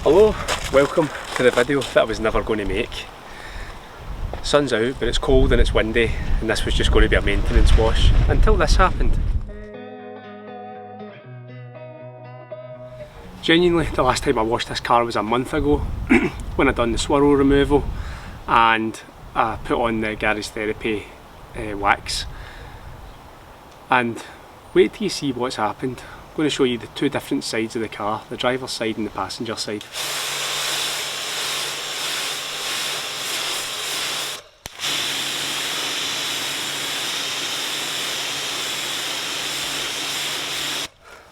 Hello, welcome to the video that I was never going to make. Sun's out, but it's cold and it's windy, and this was just going to be a maintenance wash until this happened. Genuinely, the last time I washed this car was a month ago when I done the swirl removal and I put on the Garage Therapy wax. And wait till you see what's happened. I'm going to show you the two different sides of the car, the driver's side and the passenger side.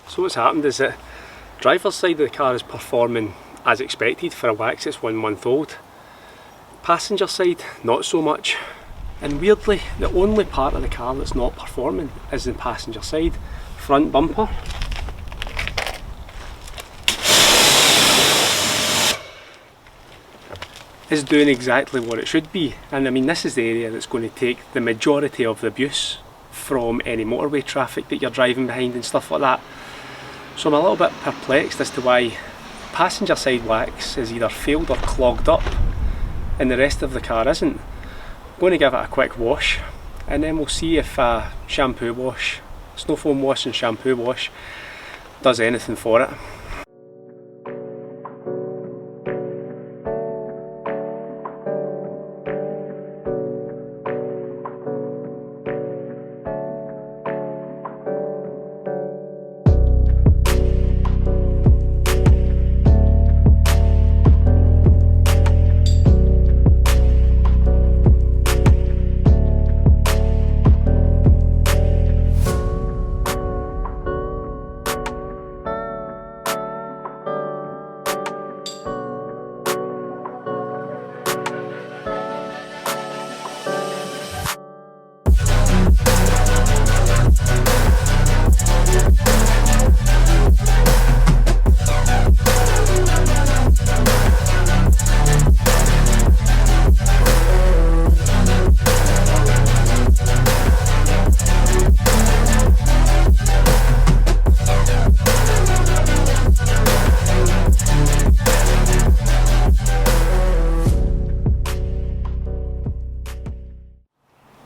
So what's happened is that the driver's side of the car is performing as expected for a wax that's 1 month old. Passenger side, not so much. And weirdly, the only part of the car that's not performing is the passenger side. Front bumper. Is doing exactly what it should be, and I mean this is the area that's going to take the majority of the abuse from any motorway traffic that you're driving behind and stuff like that. So I'm a little bit perplexed as to why passenger side wax is either failed or clogged up and the rest of the car isn't. I'm going to give it a quick wash and then we'll see if a shampoo wash, snow foam wash and shampoo wash does anything for it.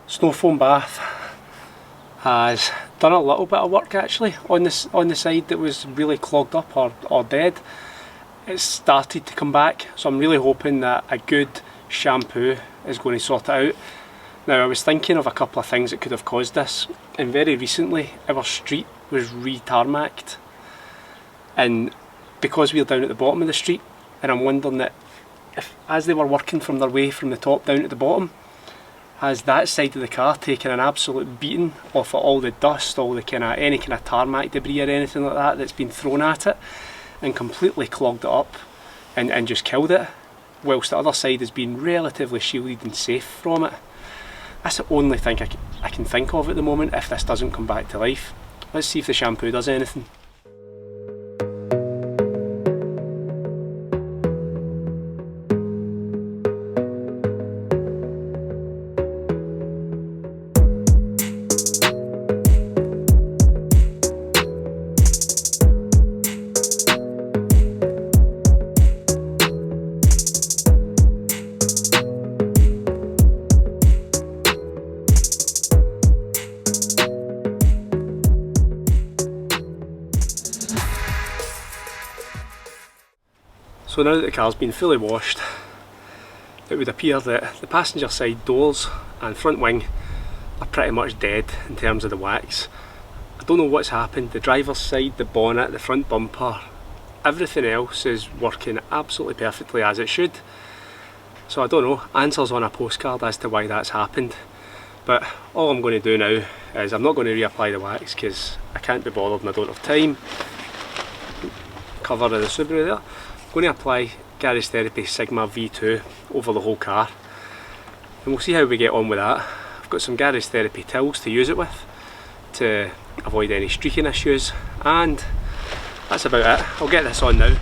Snow foam bath has done a little bit of work actually on the side that was really clogged up or dead. It's started to come back, so I'm really hoping that a good shampoo is going to sort it out. Now I was thinking of a couple of things that could have caused this, and very recently our street was re-tarmacked, and because we're down at the bottom of the street, and I'm wondering that if as they were working from their way from the top down to the bottom, has that side of the car taken an absolute beating off of all the dust, all the any kind of tarmac debris or anything like that that's been thrown at it, and completely clogged it up and just killed it, whilst the other side has been relatively shielded and safe from it. That's the only thing I can think of at the moment if this doesn't come back to life. Let's see if the shampoo does anything. So now that the car's been fully washed, it would appear that the passenger side doors and front wing are pretty much dead in terms of the wax. I don't know what's happened. The driver's side, the bonnet, the front bumper, everything else is working absolutely perfectly as it should. So I don't know, answers on a postcard as to why that's happened. But all I'm going to do now is I'm not going to reapply the wax because I can't be bothered and I don't have time. Cover of the Subaru there. I'm going to apply Garage Therapy Sigma V2 over the whole car and we'll see how we get on with that. I've got some Garage Therapy towels to use it with to avoid any streaking issues, and that's about it. I'll get this on now.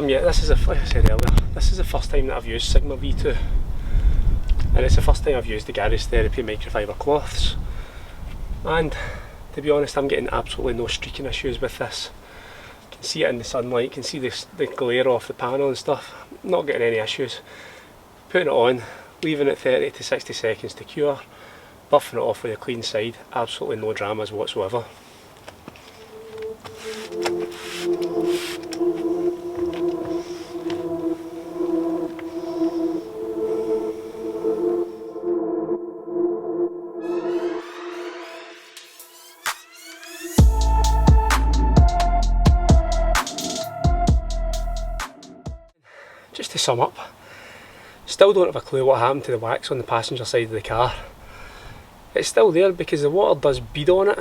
this is like I said earlier, this is the first time that I've used Sigma V2, and it's the first time I've used the Garage Therapy microfiber cloths, and to be honest I'm getting absolutely no streaking issues with this. You can see it in the sunlight, you can see the glare off the panel and stuff. Not getting any issues. Putting it on, leaving it 30 to 60 seconds to cure, buffing it off with a clean side, absolutely no dramas whatsoever. Just to sum up, still don't have a clue what happened to the wax on the passenger side of the car. It's still there because the water does bead on it,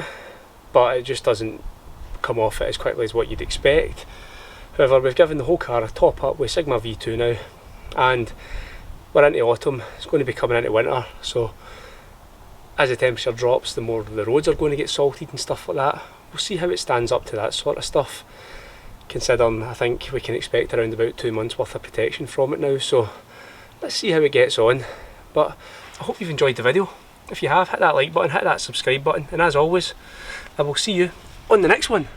but it just doesn't come off it as quickly as what you'd expect. However, we've given the whole car a top up with Sigma V2 now, and we're into autumn, it's going to be coming into winter, so as the temperature drops, the more the roads are going to get salted and stuff like that. We'll see how it stands up to that sort of stuff, considering I think we can expect around about 2 months worth of protection from it now, so let's see how it gets on. But I hope you've enjoyed the video. If you have, hit that like button, hit that subscribe button, and as always, I will see you on the next one.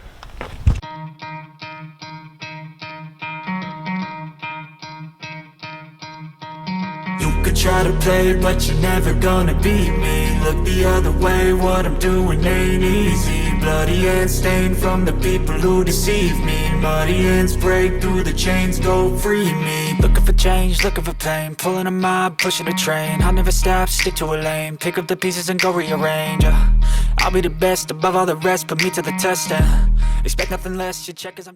You could try to play, but you're never gonna beat me. Look the other way, what I'm doing ain't easy. Bloody hands stained from the people who deceive me. Muddy hands break through the chains, go free me. Looking for change, looking for pain, pulling a mob, pushing a train. I'll never stop, stick to a lane, pick up the pieces and go rearrange. I'll be the best above all the rest, put me to the test and expect nothing less, you check as I'm